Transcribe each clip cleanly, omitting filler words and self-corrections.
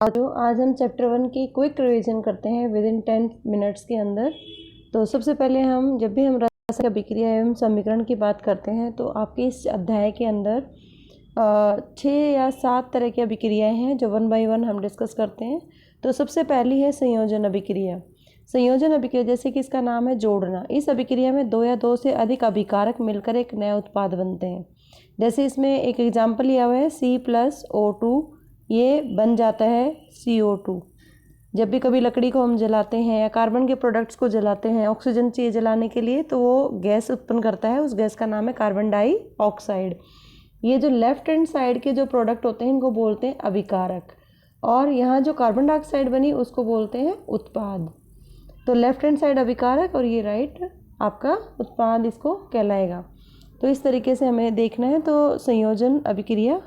आज हम चैप्टर 1 की क्विक रिवीजन करते हैं विद इन 10 मिनट्स के अंदर। तो सबसे पहले जब भी हम रासायनिक अभिक्रिया एवं समीकरण की बात करते हैं तो आपके इस अध्याय के अंदर 6 या 7 तरह की अभिक्रियाएं हैं जो 1 बाय 1 हम डिस्कस करते हैं। तो सबसे पहली है संयोजन अभिक्रिया। संयोजन अभिक्रिया जैसे कि इसका नाम है जोड़ना। इस अभिक्रिया में 2 या 2 से अधिक अभिकारक मिलकर एक नया उत्पाद बनते हैं। जैसे इसमें एक एग्जाम्पल लिया हुआ है C+O2, ये बन जाता है CO2। जब भी कभी लकड़ी को हम जलाते हैं या कार्बन के प्रोडक्ट्स को जलाते हैं, ऑक्सीजन चाहिए जलाने के लिए, तो वो गैस उत्पन्न करता है। उस गैस का नाम है कार्बन डाइऑक्साइड। ये जो लेफ्ट हैंड साइड के जो प्रोडक्ट होते हैं इनको बोलते हैं अभिकारक, और यहाँ जो कार्बन डाइऑक्साइड बनी उसको बोलते हैं उत्पाद। तो लेफ्ट हैंड साइड अभिकारक और ये राइट आपका उत्पाद इसको कहलाएगा। तो इस तरीके से हमें देखना है। तो संयोजन अभिक्रिया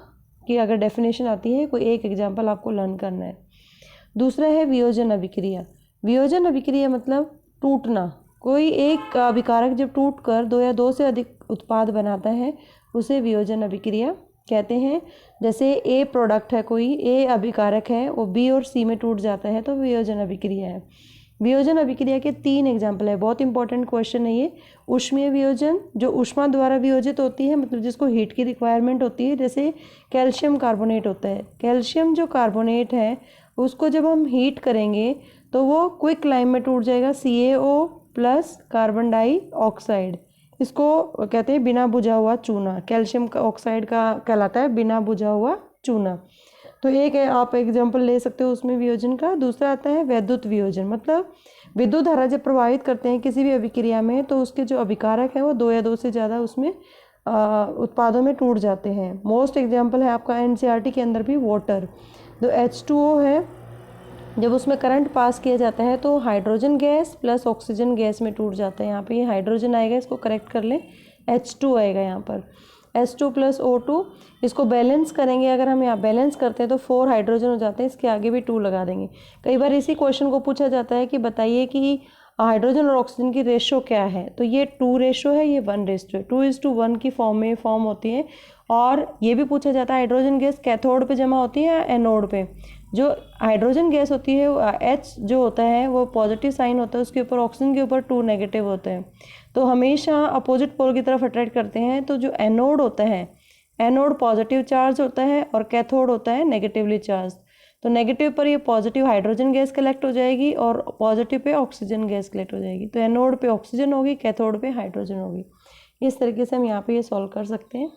कि अगर डेफिनेशन आती है, कोई एक एग्जाम्पल आपको लर्न करना है। दूसरा है वियोजन अभिक्रिया। वियोजन अभिक्रिया मतलब टूटना। कोई एक अभिकारक जब टूट कर 2 या 2 से अधिक उत्पाद बनाता है उसे वियोजन अभिक्रिया कहते हैं। जैसे ए प्रोडक्ट है, कोई ए अभिकारक है, वो बी और सी में टूट जाता है तो वियोजन अभिक्रिया है। वियोजन अभिक्रिया के 3 एग्जाम्पल है। बहुत इंपॉर्टेंट क्वेश्चन है ये। ऊष्मीय वियोजन, जो ऊष्मा द्वारा वियोजित होती है, मतलब जिसको हीट की रिक्वायरमेंट होती है। जैसे कैल्शियम कार्बोनेट होता है। कैल्शियम जो कार्बोनेट है उसको जब हम हीट करेंगे तो वो क्विक लाइम में टूट जाएगा, CaO प्लस कार्बन डाइऑक्साइड। इसको कहते हैं बिना बुझा हुआ चूना। कैल्शियम ऑक्साइड का कहलाता है बिना बुझा हुआ चूना। तो एक है, आप एग्जाम्पल ले सकते हो उसमें वियोजन का। दूसरा आता है वैद्युत वियोजन, मतलब विद्युत धारा जब प्रवाहित करते हैं किसी भी अभिक्रिया में तो उसके जो अभिकारक हैं वो 2 या 2 से ज़्यादा उसमें उत्पादों में टूट जाते हैं। मोस्ट एग्जाम्पल है आपका NCERT के अंदर भी वाटर। जो H2O है, जब उसमें करंट पास किया जाता है तो hydrogen gas plus oxygen gas में टूट जाता है। यहाँ पे ये हाइड्रोजन आएगा, इसको करेक्ट कर लें, H2 आएगा यहाँ पर। H2 + O2, इसको बैलेंस करेंगे। अगर हम यहाँ बैलेंस करते हैं तो 4 हाइड्रोजन हो जाते हैं, इसके आगे भी 2 लगा देंगे। कई बार इसी क्वेश्चन को पूछा जाता है कि बताइए कि हाइड्रोजन और ऑक्सीजन की रेशो क्या है। तो ये 2 रेशो है, ये 1 रेशो है। 2:1 की फॉर्म में फॉर्म होती है। और ये भी पूछा जाता है हाइड्रोजन गैस कैथोड पे जमा होती है या एनोड पे। जो हाइड्रोजन गैस होती है H जो होता है वो पॉजिटिव साइन होता है उसके ऊपर, ऑक्सीजन के ऊपर 2 नेगेटिव होते हैं। तो हमेशा अपोजिट पोल की तरफ अट्रैक्ट करते हैं। तो जो एनोड होता है, एनोड पॉजिटिव चार्ज होता है और कैथोड होता है नेगेटिवली चार्ज। तो नेगेटिव पर ये पॉजिटिव हाइड्रोजन गैस कलेक्ट हो जाएगी और positive pay oxygen gas collect हो जाएगी। तो एनोड पे ऑक्सीजन होगी, कैथोड पे हाइड्रोजन होगी। इस तरीके से हम यहाँ पे ये सॉल्व कर सकते हैं।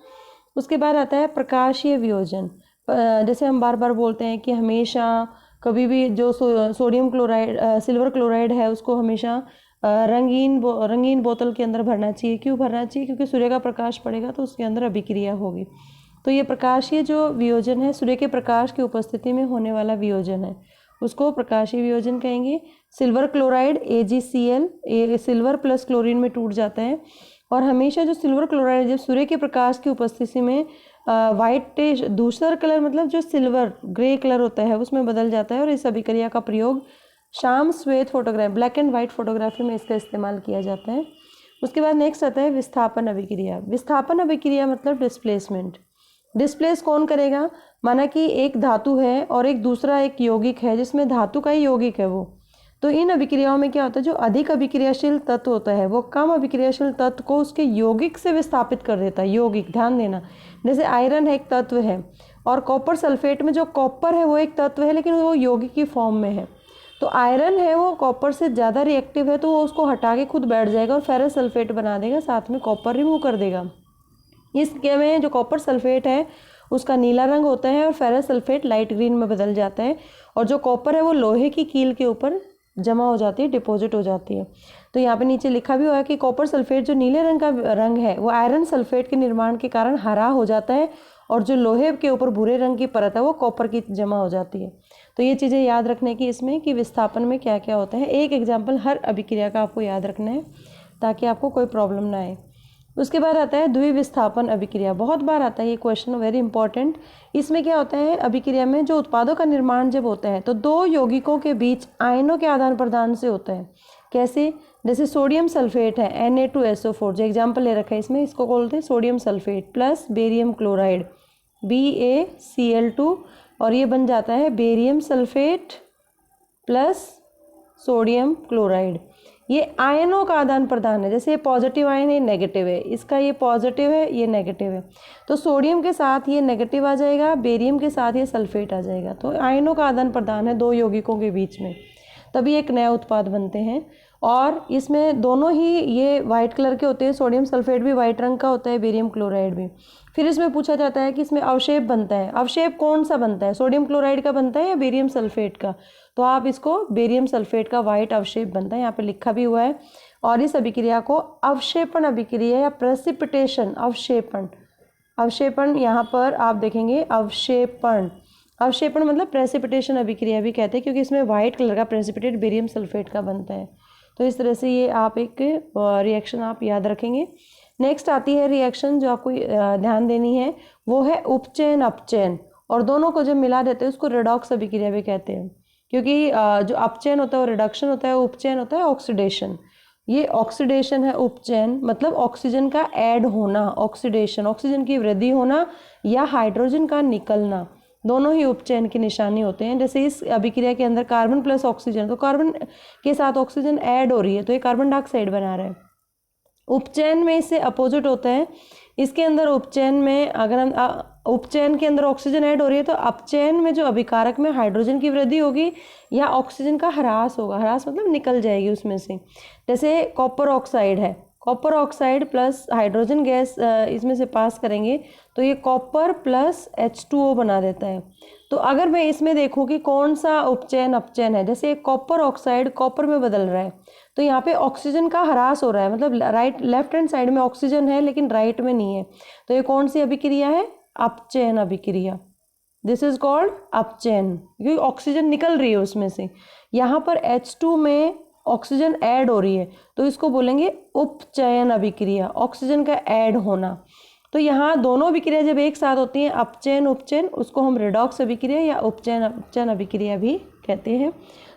उसके बाद आता है प्रकाशीय वियोजन। जैसे हम बार बार बोलते हैं कि हमेशा कभी भी जो सोडियम क्लोराइड, सिल्वर क्लोराइड है उसको हमेशा रंगीन बोतल के अंदर भरना चाहिए। क्यों भरना चाहिए? क्योंकि सूर्य का प्रकाश पड़ेगा तो उसके अंदर अभिक्रिया होगी। तो ये प्रकाशीय जो वियोजन है, सूर्य के प्रकाश की उपस्थिति में होने वाला वियोजन है, उसको प्रकाशीय वियोजन कहेंगे। Silver chloride AgCl, silver plus chlorine में टूट जाता है। और हमेशा जो सिल्वर क्लोराइड जब सूर्य के प्रकाश की उपस्थिति में वाइट धूसर कलर, मतलब जो सिल्वर ग्रे कलर होता है उसमें बदल जाता है। और इस अभिक्रिया का प्रयोग शाम श्वेत photograph, black and white photography में इसका इस्तेमाल किया जाता है। उसके बाद नेक्स्ट आता है विस्थापन अभिक्रिया। विस्थापन अभिक्रिया मतलब डिस्प्लेसमेंट। डिस्प्लेस कौन करेगा? माना कि एक धातु है और एक दूसरा एक यौगिक है जिसमें धातु का ही यौगिक है वो। तो इन अभिक्रियाओं में क्या होता है, जो अधिक अभिक्रियाशील तत्व होता है वो कम अभिक्रियाशील तत्व को उसके यौगिक से विस्थापित कर देता है। यौगिक, ध्यान देना। जैसे आयरन है, एक तत्व है, और कॉपर सल्फेट में जो कॉपर है वो एक तत्व है लेकिन वो यौगिक की फॉर्म में है। तो आयरन है वो कॉपर से ज़्यादा रिएक्टिव है तो वो उसको हटा के खुद बैठ जाएगा और फेरस सल्फेट बना देगा, साथ में कॉपर रिमूव कर देगा। इसके में जो कॉपर सल्फेट है उसका नीला रंग होता है और फेरस सल्फेट लाइट ग्रीन में बदल जाता है। और जो कॉपर है वो लोहे की कील के ऊपर जमा हो जाती है, डिपॉजिट हो जाती है। तो यहाँ पे नीचे लिखा भी हुआ है कि कॉपर सल्फेट जो नीले रंग का रंग है वो आयरन सल्फेट के निर्माण के कारण हरा हो जाता है, और जो लोहे के ऊपर भूरे रंग की परत है वो कॉपर की जमा हो जाती है। तो ये चीज़ें याद रखने की इसमें कि विस्थापन में क्या क्या होता है। एक एग्जाम्पल हर अभिक्रिया का आपको याद रखना है ताकि आपको कोई प्रॉब्लम ना आए। उसके बाद आता है द्विविस्थापन अभिक्रिया। बहुत बार आता है ये क्वेश्चन, वेरी इंपॉर्टेंट। इसमें क्या होता है, अभिक्रिया में जो उत्पादों का निर्माण जब होता है तो 2 यौगिकों के बीच आयनों के आदान प्रदान से होता है। कैसे? जैसे सोडियम सल्फेट है Na2SO4, जो एग्जाम्पल ले रखा है इसमें, इसको बोलते हैं sodium sulphate plus barium chloride BaCl2, और ये बन जाता है barium sulphate plus sodium chloride. ये आयनों का आदान प्रदान है, जैसे ये पॉजिटिव आयन है, नेगेटिव है, इसका ये पॉजिटिव है, ये नेगेटिव है, तो सोडियम के साथ ये नेगेटिव आ जाएगा, बेरियम के साथ ये सल्फेट आ जाएगा। तो आयनों का आदान प्रदान है दो यौगिकों के बीच में, तभी एक नया उत्पाद बनते हैं। और इसमें दोनों ही ये वाइट कलर के होते हैं, सोडियम सल्फेट भी वाइट रंग का होता है, बेरियम क्लोराइड भी। फिर इसमें पूछा जाता है कि इसमें अवशेप बनता है, अवशेप कौन सा बनता है, सोडियम क्लोराइड का बनता है या बेरियम सल्फेट का, तो आप इसको बेरियम सल्फेट का वाइट अवशेप बनता है, यहाँ पे लिखा भी हुआ है। और इस अभिक्रिया को अवक्षेपण अभिक्रिया या प्रेसिपिटेशन अवक्षेपण, अवक्षेपण यहाँ पर आप देखेंगे अवक्षेपण, अवक्षेपण मतलब प्रेसिपिटेशन अभिक्रिया भी कहते हैं, क्योंकि इसमें वाइट कलर का प्रेसिपिटेट बेरियम सल्फेट का बनता है। तो इस तरह से ये आप एक रिएक्शन आप याद रखेंगे। नेक्स्ट आती है रिएक्शन जो आपको ध्यान देनी है, वो है उपचयन अपचयन, और दोनों को जब मिला देते हैं उसको रेडॉक्स अभिक्रिया भी कहते हैं, क्योंकि जो अपचयन होता है वो रिडक्शन होता है, उपचयन होता है ऑक्सीडेशन। ये ऑक्सीडेशन है, उपचयन मतलब ऑक्सीजन का ऐड होना, ऑक्सीडेशन ऑक्सीजन की वृद्धि होना या हाइड्रोजन का निकलना, दोनों ही उपचयन की निशानी होते हैं। जैसे इस अभिक्रिया के अंदर कार्बन प्लस ऑक्सीजन, तो कार्बन के साथ ऑक्सीजन ऐड हो रही है तो ये कार्बन डाइऑक्साइड बना रहा है। उपचयन में इससे अपोजिट होता है, इसके अंदर उपचयन में अगर हम उपचयन के अंदर ऑक्सीजन ऐड हो रही है तो अपचयन में जो अभिकारक में हाइड्रोजन की वृद्धि होगी या ऑक्सीजन का ह्रास होगा, ह्रास मतलब निकल जाएगी उसमें से। जैसे कॉपर ऑक्साइड है, copper oxide plus hydrogen gas इसमें से पास करेंगे तो ये कॉपर प्लस H2O बना देता है। तो अगर मैं इसमें देखूँ कि कौन सा उपचयन अपचयन है, जैसे कॉपर ऑक्साइड कॉपर में बदल रहा है तो यहाँ पे ऑक्सीजन का ह्रास हो रहा है, मतलब राइट लेफ्ट हैंड साइड में ऑक्सीजन है लेकिन राइट में नहीं है, तो ये कौन सी अभिक्रिया है, अपचयन अभिक्रिया। दिस इज कॉल्ड अपचयन, क्योंकि ऑक्सीजन निकल रही है उसमें से। यहाँ पर H2 में ऑक्सीजन ऐड हो रही है तो इसको बोलेंगे उपचयन अभिक्रिया, ऑक्सीजन का ऐड होना। तो यहाँ दोनों अभिक्रिया जब एक साथ होती हैं, अपचयन उपचयन, उसको हम रेडॉक्स अभिक्रिया या उपचयन अपचयन अभिक्रिया भी कहते हैं।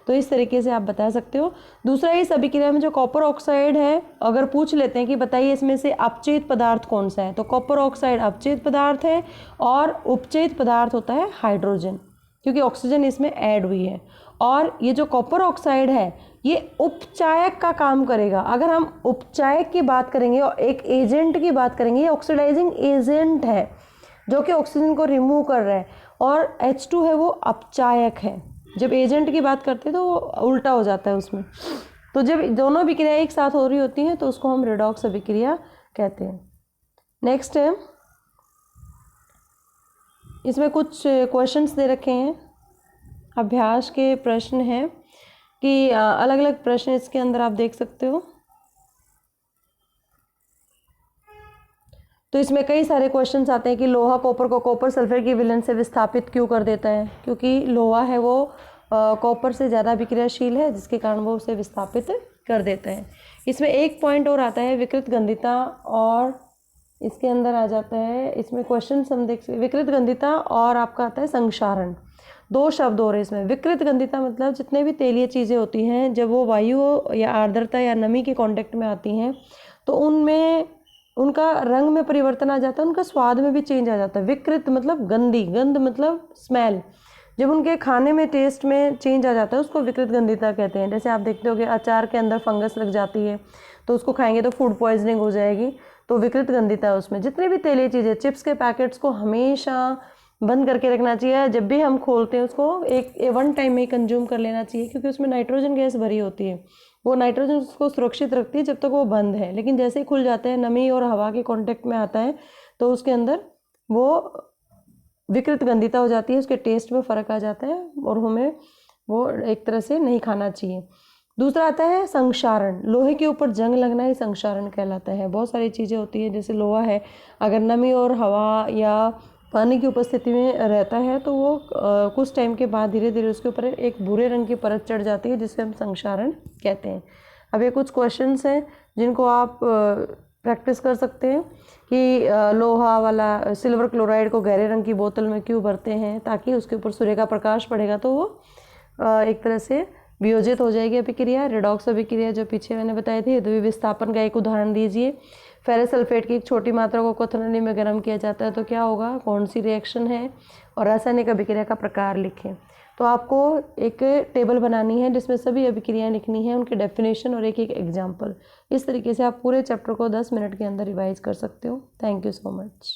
तो इस तरीके से आप बता सकते हो। दूसरा, इस अभिक्रिया में जो कॉपर ऑक्साइड है, अगर पूछ लेते हैं कि बताइए इसमें से अपचयित पदार्थ कौन सा है, तो कॉपर ऑक्साइड अपचयित पदार्थ है और उपचयित पदार्थ होता है हाइड्रोजन, क्योंकि ऑक्सीजन इसमें ऐड हुई है। और ये जो कॉपर ऑक्साइड है ये उपचायक का काम करेगा। अगर हम उपचायक की बात करेंगे और एक एजेंट की बात करेंगे, ये ऑक्सीडाइजिंग एजेंट है जो कि ऑक्सीजन को रिमूव कर रहा है, और H2 है वो अपचायक है। जब एजेंट की बात करते हैं तो वो उल्टा हो जाता है उसमें। तो जब दोनों अभिक्रिया एक साथ हो रही होती हैं तो उसको हम रेडॉक्स अभिक्रिया कहते हैं। नेक्स्ट है, इसमें कुछ क्वेश्चंस दे रखे हैं, अभ्यास के प्रश्न हैं कि अलग अलग प्रश्न इसके अंदर आप देख सकते हो। तो इसमें कई सारे क्वेश्चंस आते हैं कि लोहा कॉपर को कॉपर सल्फर की विलयन से विस्थापित क्यों कर देता है, क्योंकि लोहा है वो कॉपर से ज़्यादा अभिक्रियाशील है, जिसके कारण वो उसे विस्थापित कर देता है। इसमें एक पॉइंट और आता है विकृत गंधिता, और इसके अंदर आ जाता है, इसमें क्वेश्चन हम देख सकते, विकृत गंधिता और आपका आता है संक्षारण। दो शब्द हो रहे हैं इसमें। विकृत गंधिता मतलब जितने भी तेलीय चीज़ें होती हैं जब वो वायु या आर्द्रता या नमी के कांटेक्ट में आती हैं तो उनमें उनका रंग में परिवर्तन आ जाता है, उनका स्वाद में भी चेंज आ जाता है। विकृत मतलब गंदी, गंध मतलब स्मेल, जब उनके खाने में टेस्ट में चेंज आ जाता है उसको विकृत गंधिता कहते हैं। जैसे आप देखते हो कि अचार के अंदर फंगस लग जाती है तो उसको खाएंगे तो फूड पॉइजनिंग हो जाएगी, तो विकृत गंधिता है उसमें। जितने भी तेलीय चीज़ें, चिप्स के पैकेट्स को हमेशा बंद करके रखना चाहिए, जब भी हम खोलते हैं उसको एक वन टाइम में ही कंज्यूम कर लेना चाहिए, क्योंकि उसमें नाइट्रोजन गैस भरी होती है, वो नाइट्रोजन उसको सुरक्षित रखती है जब तक वो बंद है। लेकिन जैसे ही खुल जाता है, नमी और हवा के कांटेक्ट में आता है तो उसके अंदर वो विकृत गंधिता हो जाती है, उसके टेस्ट में फ़र्क आ जाता है और हमें वो एक तरह से नहीं खाना चाहिए। दूसरा आता है संक्षारण, लोहे के ऊपर जंग लगना ही संक्षारण कहलाता है। बहुत सारी चीज़ें होती है, जैसे लोहा है, अगर नमी और हवा या पानी की उपस्थिति में रहता है तो वो कुछ टाइम के बाद धीरे धीरे उसके ऊपर एक भूरे रंग की परत चढ़ जाती है, जिसे हम संक्षारण कहते हैं। अब ये कुछ क्वेश्चंस हैं जिनको आप प्रैक्टिस कर सकते हैं कि लोहा वाला सिल्वर क्लोराइड को गहरे रंग की बोतल में क्यों भरते हैं, ताकि उसके ऊपर सूर्य का प्रकाश पड़ेगा तो वो एक तरह से वियोजित हो जाएगी अभिक्रिया। रेडॉक्स अभिक्रिया जो पीछे मैंने बताई थी, द्विविस्थापन का एक उदाहरण दीजिए। फेरस सल्फेट की एक छोटी मात्रा को क्वथनाली में गर्म किया जाता है तो क्या होगा, कौन सी रिएक्शन है, और रासायनिक अभिक्रिया का प्रकार लिखें। तो आपको एक टेबल बनानी है जिसमें सभी अभिक्रियाएं लिखनी है, उनके डेफिनेशन और एक एक एग्जाम्पल। इस तरीके से आप पूरे चैप्टर को 10 मिनट के अंदर रिवाइज कर सकते हो। Thank you so much.